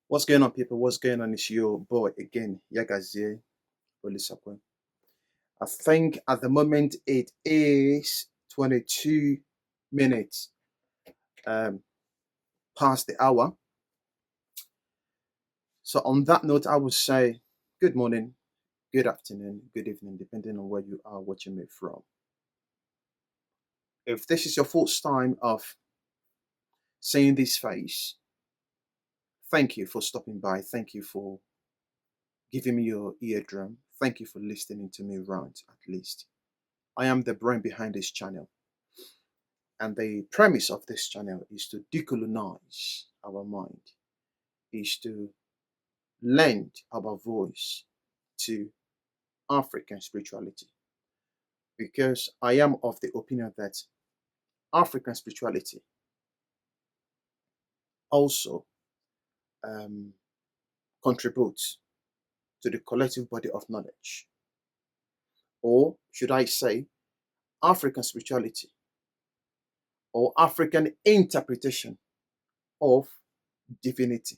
What's going on, people? What's going on? It's your boy again, Yagazie Olisakwe. I think at the moment it is 22 minutes past the hour. So on that note, I would say good morning, good afternoon, good evening, depending on where you are watching me from. If this is your first time of seeing this face, thank you for stopping by. Thank you for giving me your eardrum. Thank you for listening to me rant, at least. I am the brain behind this channel. And the premise of this channel is to decolonize our mind, is to lend our voice to African spirituality. Because I am of the opinion that African spirituality also contributes to the collective body of knowledge. Or should I say, African spirituality or African interpretation of divinity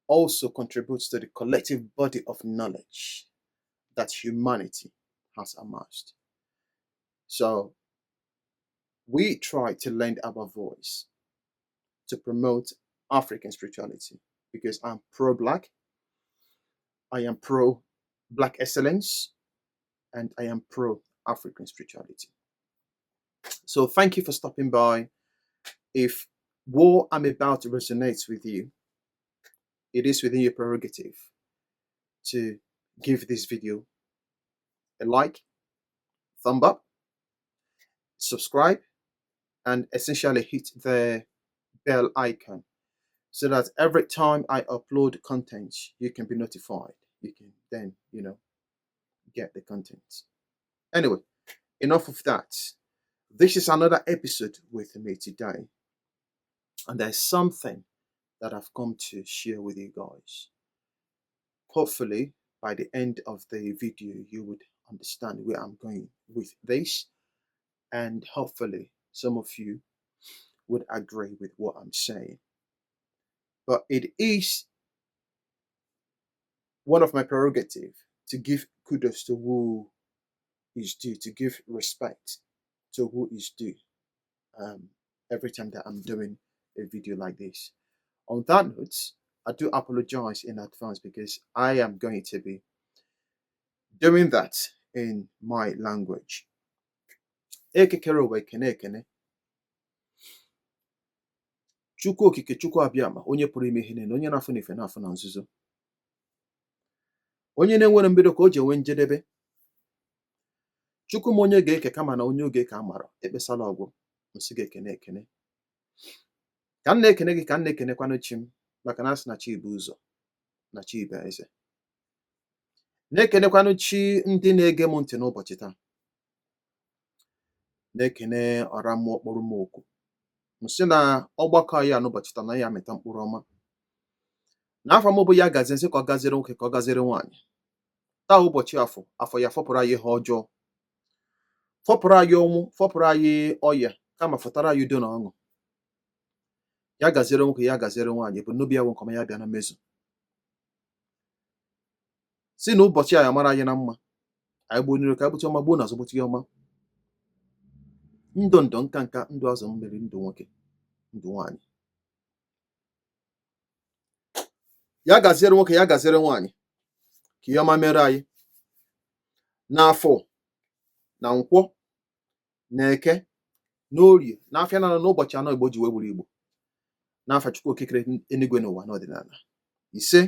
also contributes to the collective body of knowledge that humanity has amassed. So we try to lend our voice to promote African spirituality because I'm pro-Black, I am pro-Black excellence, and I am pro-African spirituality. So thank you for stopping by. If what I'm about to resonate with you, it is within your prerogative to give this video a like, thumb up, subscribe, and essentially hit the bell icon so that every time I upload content, you can be notified. You can then, get the content. Anyway, enough of that. This is another episode with me today. And there's something that I've come to share with you guys. Hopefully, by the end of the video, you would understand where I'm going with this. And hopefully, some of you would agree with what I'm saying. But it is one of my prerogatives to give kudos to who is due, to give respect to who is due every time that I'm doing a video like this. On that note, I do apologize in advance because I am going to be doing that in my language. Ekekere ụwa ekene ekene. Chukwu okike Chukwu abịama, onye pụrụ ime ihe niile, onye na-afụ n'ife na-afụ na nzuzo. Onye na-enwere mbido ka o ji enwe njedebe. Chukwu m onye ga-eke kama na onye oge ka a mara, ekpesala ọgwụ, nsị gị ekene ekene. Ka m na-ekene gị ka m na-ekenekwanụ chi m, maka na asị na chi bụ ụzọ na chi bụ eze. Na-ekenekwanụ chi ndị na-ege m ntị n'ụbọchị taa. Na-ekene ọra mmụọ kpọrọ m oku. Nsị na ọgbakọ ya n'ụbọchị taa na ya amịta mkpụrụ ọma. N'afọ m bụ ya gazie nsị ka ọ gaziri nwoke ka ọ gaziri nwaanyị. Taa ụbọchị afọ ya fọpụrụ anyị ihe ọjọọ. Fọpụrụ anyị ọnwụ, fọpụrụ anyị ọya, kama fọtara anyị udo na ọṅụ. Ya gaziere nwoke, ya gaziere nwaanyị, bụ n'obi ya nwe nkọma ya bịa na mmezu. Si na ụbọchị a ya mara anyị na mma. Anyị gbuo n'iru ka anyị gbute ọma, gbuo n'azụ gbute ya ọma. Ndụ ndụ nka nka, ndụ azụ mmiri, ndụ nwoke, ndụ nwaanyị. Ya gaziere nwoke, ya gaziere nwaanyị, ka ihe ọma mere anyị. N'afọ, na nkwọ, na eke, n'orie, n'afịa na n'ụbọchị anọ Igbo ji wee gburu Igbo. N'afa Chukwu okikere eluigwe n'ụwa n'ọdịnala. Ise.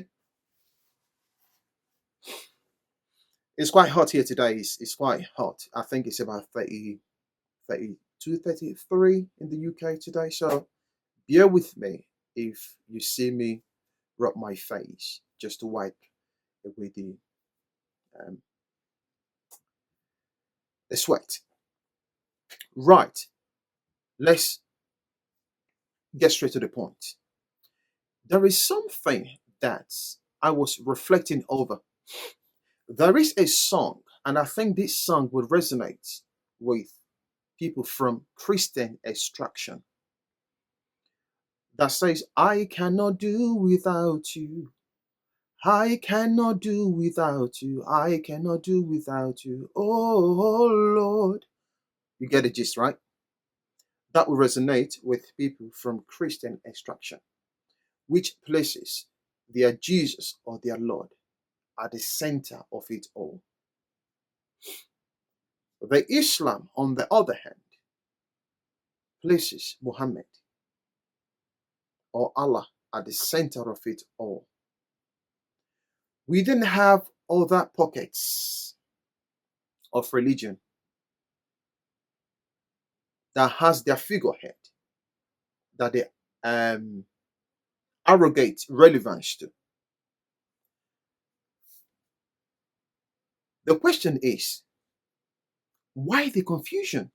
It's quite hot here today. It's quite hot. I think it's about 32, 33 in the UK today. So bear with me if you see me rub my face just to wipe away the sweat. Right. Let's get straight to the point. There is something that I was reflecting over. There is a song, and I think this song would resonate with people from Christian extraction. that says, I cannot do without you. I cannot do without you. I cannot do without you. Oh Lord. You get the gist, right? That will resonate with people from Christian extraction, which places their Jesus or their Lord at the center of it all. The Islam, on the other hand, places Muhammad or Allah at the center of it all. We then have other pockets of religion that has their figurehead that they arrogate relevance to. The question is, why the confusion?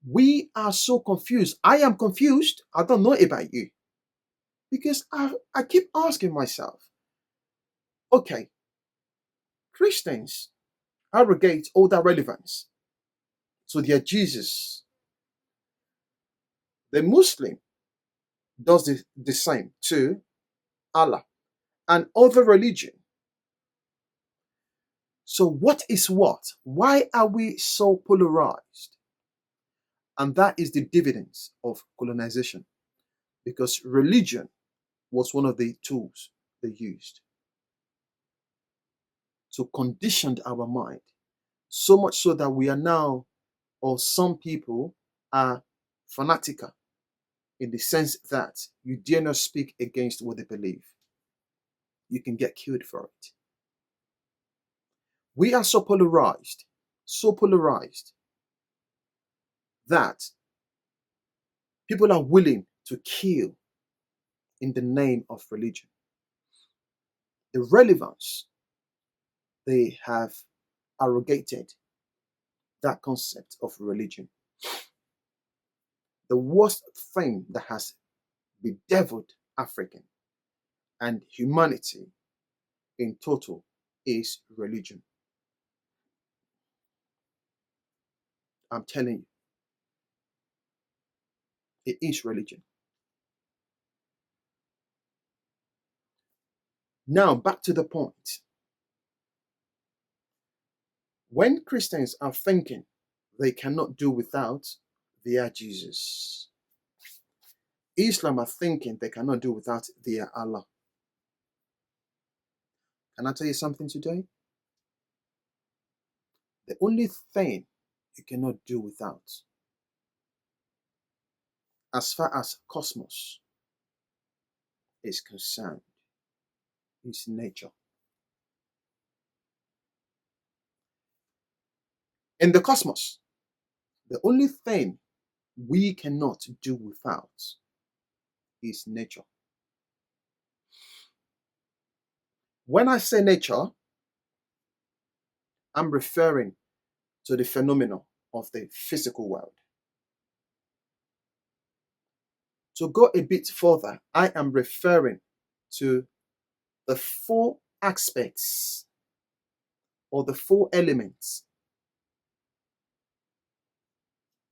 We are so confused. I am confused. I don't know about you. Because I keep asking myself, okay, Christians arrogate all that relevance to their Jesus. The Muslim does the same to Allah and other religion. So what is what? Why are we so polarized? And that is the dividends of colonization, because religion was one of the tools they used to condition our mind, so much so that we are now, or some people are fanatical in the sense that you dare not speak against what they believe. You can get killed for it. We are so polarized that people are willing to kill in the name of religion. The relevance they have arrogated that concept of religion. The worst thing that has bedeviled African and humanity in total is religion. I'm telling you, it is religion. Now, back to the point. When Christians are thinking they cannot do without their Jesus, Islam are thinking they cannot do without their Allah. Can I tell you something today? The only thing you cannot do without, as far as cosmos is concerned, is nature. In the cosmos, the only thing we cannot do without is nature. When I say nature, I'm referring to the phenomenon of the physical world. To go a bit further, I am referring to the four aspects or the four elements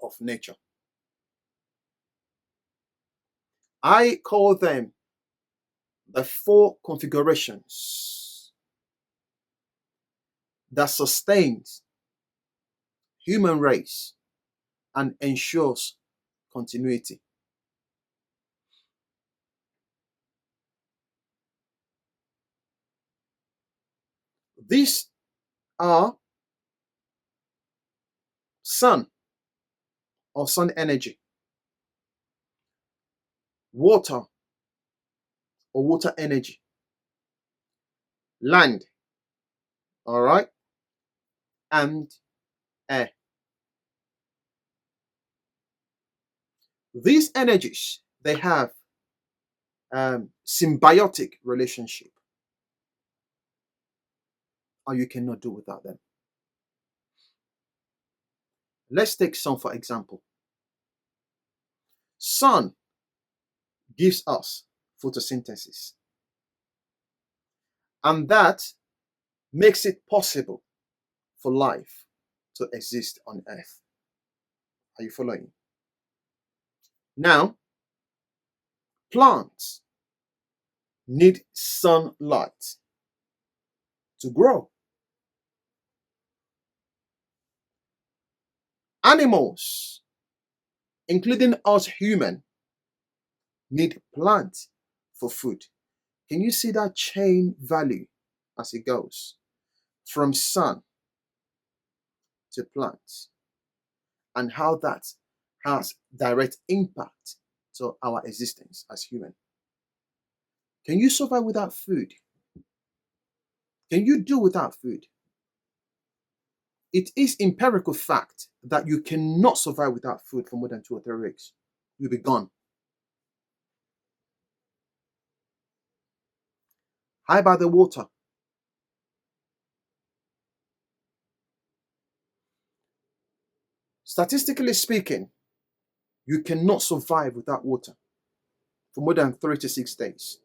of nature. I call them the four configurations that sustains human race and ensures continuity. These are sun or sun energy, water or water energy, land, all right, and air. These energies, they have symbiotic relationship, or you cannot do without them. Let's take sun for example. Sun gives us photosynthesis, and that makes it possible for life to exist on Earth. Are you following? Now, plants need sunlight to grow. Animals, including us human, need plants for food. Can you see that chain value as it goes from sun to plants, and how that has direct impact to our existence as human? Can you survive without food? Can you do without food? It is empirical fact that you cannot survive without food for more than 2 or 3 weeks. You'll be gone. How about the water? Statistically speaking, you cannot survive without water for more than 3 to 6 days.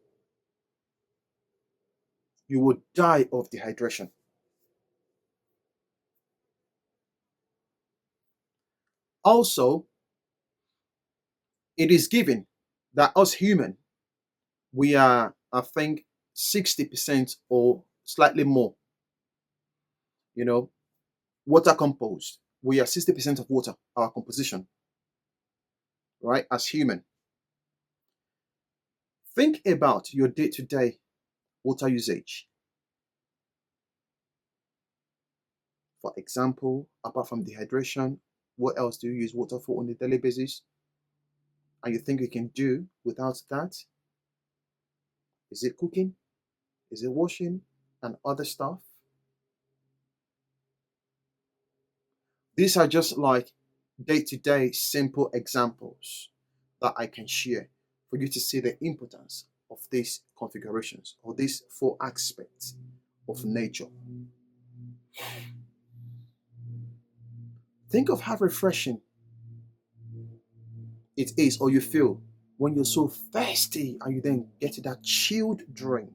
You will die of dehydration. Also, it is given that us human, we are, I think, 60% or slightly more, you know, water composed. We are 60% of water, our composition, right? As human. Think about your day-to-day water usage. For example, apart from dehydration, what else do you use water for on a daily basis? And you think you can do without that? Is it cooking? Is it washing and other stuff? These are just like day-to-day simple examples that I can share for you to see the importance of these configurations or these four aspects of nature. Think of how refreshing it is, or you feel, when you're so thirsty and you then get that chilled drink,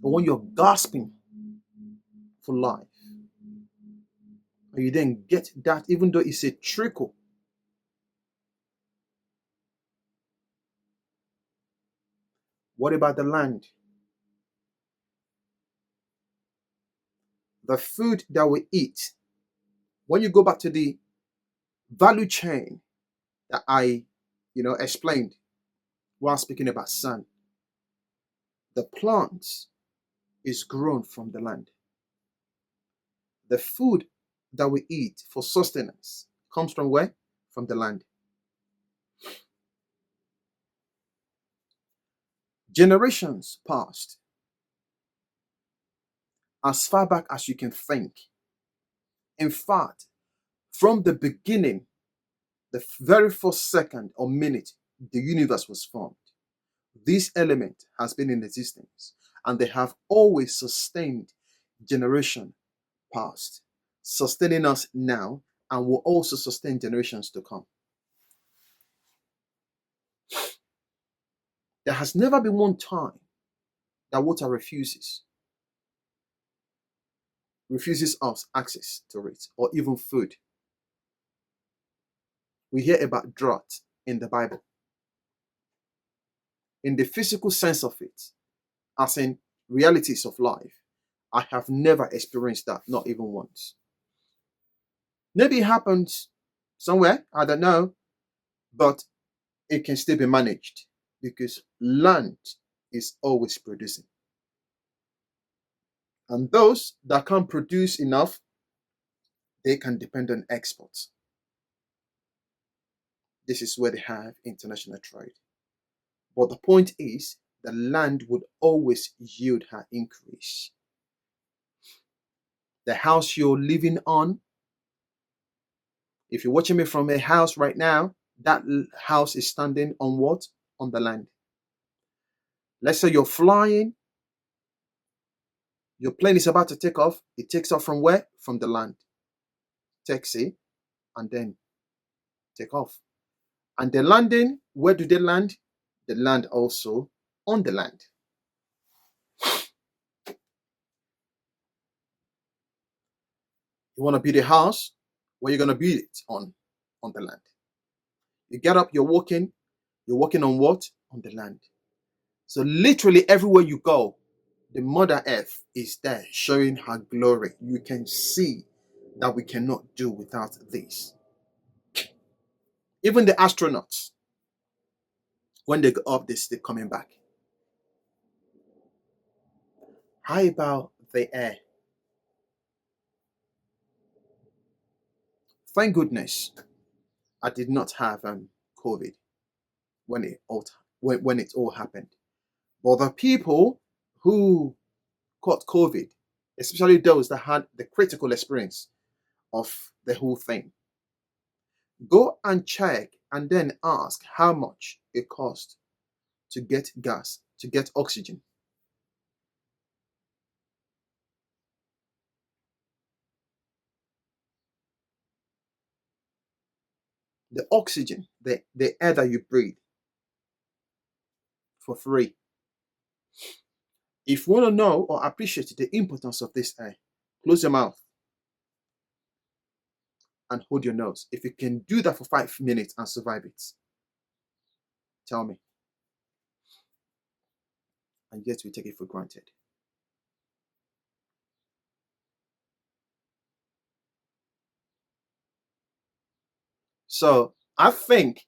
or when you're gasping for life and you then get that, even though it's a trickle. What about the land? The food that we eat. When you go back to the value chain that I, explained while speaking about sun, the plant is grown from the land. The food that we eat for sustenance comes from where? From the land. Generations past, as far back as you can think. In fact, from the beginning, the very first second or minute the universe was formed, this element has been in existence, and they have always sustained generation past, sustaining us now, and will also sustain generations to come. There has never been one time that water refuses us access to it, or even food. We hear about drought in the Bible. In the physical sense of it, as in realities of life, I have never experienced that, not even once. Maybe it happens somewhere, I don't know, but it can still be managed because land is always producing. And those that can't produce enough, they can depend on exports. This is where they have international trade. But the point is, the land would always yield her increase. The house you're living on, if you're watching me from a house right now, that house is standing on what? On the land. Let's say you're flying, your plane is about to take off. It takes off from where? From the land. Taxi, and then take off. And the landing, where do they land? They land also on the land. You want to build a house? Where you going to build it on? On the land. You get up, you're walking on what? On the land. So literally everywhere you go, the Mother Earth is there showing her glory. You can see that we cannot do without this. Even the astronauts, when they go up, they're still coming back. How about the air? Thank goodness I did not have COVID when it all happened. But the people who caught COVID, especially those that had the critical experience of the whole thing, go and check and then ask how much it cost to get gas, to get oxygen. The oxygen, the air that you breathe, for free. If you want to know or appreciate the importance of this air, close your mouth and hold your nose. If you can do that for 5 minutes and survive it, tell me. And yet we take it for granted. So I think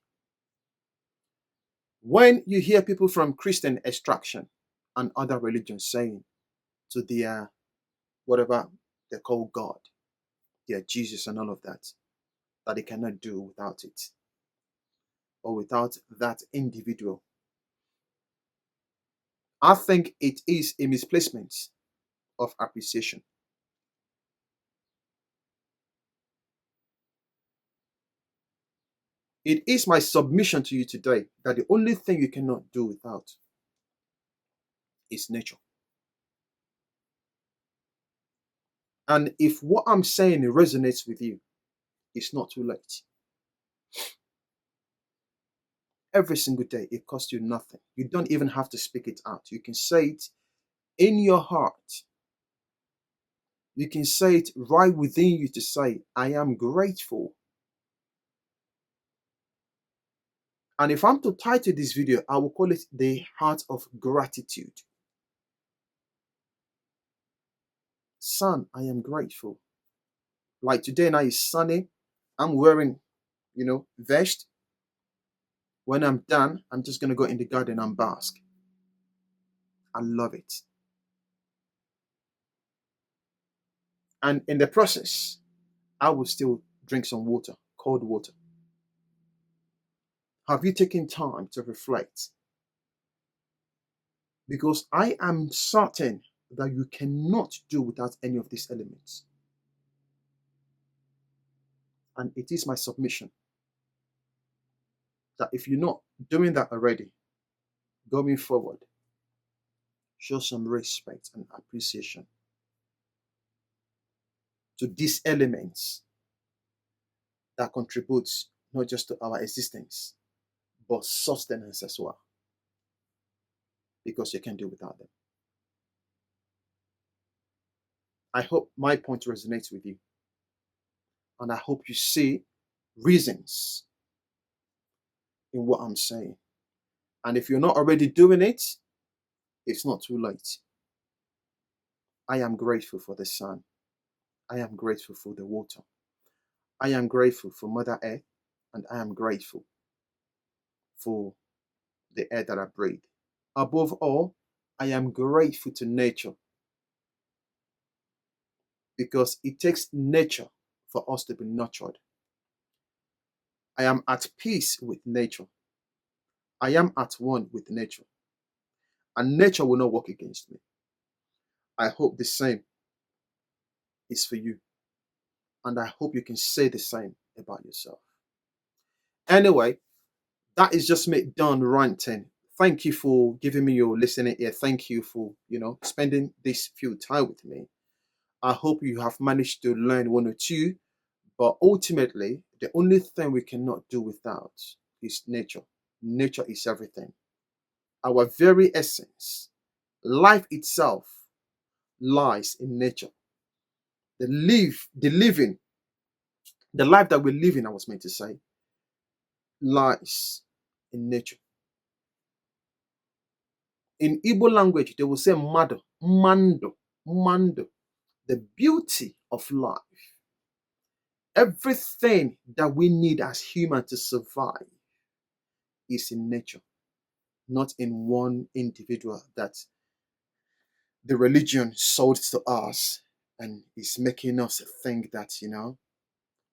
when you hear people from Christian extraction and other religions saying to their whatever they call God, their Jesus and all of that, that they cannot do without it or without that individual, I think it is a misplacement of appreciation. It is my submission to you today that the only thing you cannot do without is nature. And if what I'm saying resonates with you, it's not too late. Every single day, it costs you nothing. You don't even have to speak it out. You can say it in your heart. You can say it right within you to say, I am grateful. And if I'm to title this video, I will call it the heart of gratitude. Sun, I am grateful. Like today now is sunny. I'm wearing, vest. When I'm done, I'm just going to go in the garden and bask. I love it. And in the process, I will still drink some water, cold water. Have you taken time to reflect? Because I am certain that you cannot do without any of these elements. And it is my submission that if you're not doing that already, going forward, show some respect and appreciation to these elements that contributes not just to our existence, but sustenance as well, because you can't do without them. I hope my point resonates with you, and I hope you see reasons in what I'm saying. And if you're not already doing it, it's not too late. I am grateful for the sun. I am grateful for the water. I am grateful for Mother Earth, and I am grateful for the air that I breathe. Above all, I am grateful to nature, because it takes nature for us to be nurtured. I am at peace with nature. I am at one with nature. And nature will not work against me. I hope the same is for you. And I hope you can say the same about yourself. Anyway, that is just me done ranting. Thank you for giving me your listening ear. Thank you for, spending this few time with me. I hope you have managed to learn one or two, but ultimately, the only thing we cannot do without is nature. Nature is everything. Our very essence, life itself, lies in nature. The living, the life that we're living, I was meant to say, lies in nature. In Igbo language, they will say mado, mando, mando, the beauty of life. Everything that we need as humans to survive is in nature, not in one individual that the religion sold to us and is making us think that,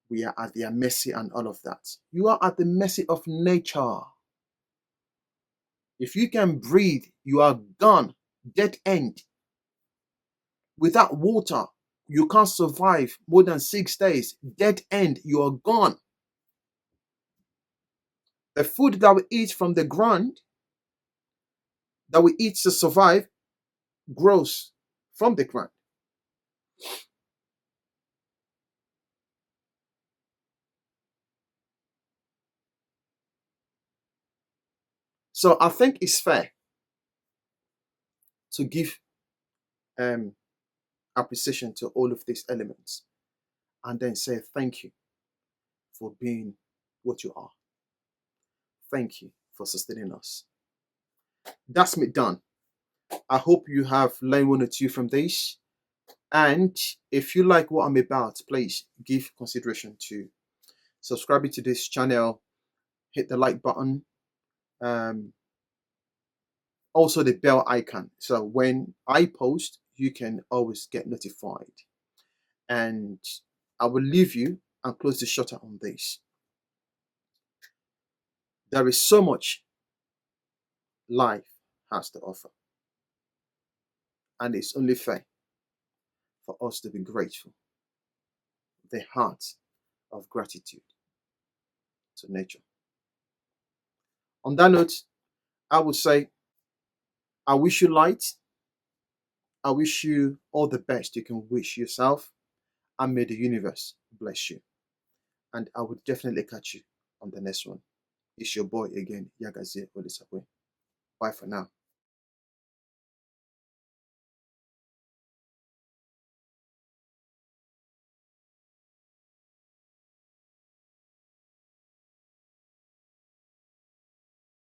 we are at their mercy and all of that. You are at the mercy of nature. If you can breathe, you are gone, dead end. Without water, you can't survive more than 6 days. Dead end, you are gone. The food that we eat from the ground, that we eat to survive, grows from the ground. So I think it's fair to give um, appreciation to all of these elements and then say thank you for being what you are. Thank you for sustaining us. That's me done. I hope you have learned one or two from this. And if you like what I'm about, please give consideration to subscribing to this channel, hit the like button, um, also the bell icon. So when I post, you can always get notified. And I will leave you and close the shutter on this. There is so much life has to offer. And it's only fair for us to be grateful. The heart of gratitude to nature. On that note, I would say, I wish you light. I wish you all the best you can wish yourself. And may the universe bless you. And I would definitely catch you on the next one. It's your boy again, Yagazie Olisakwe. Bye for now.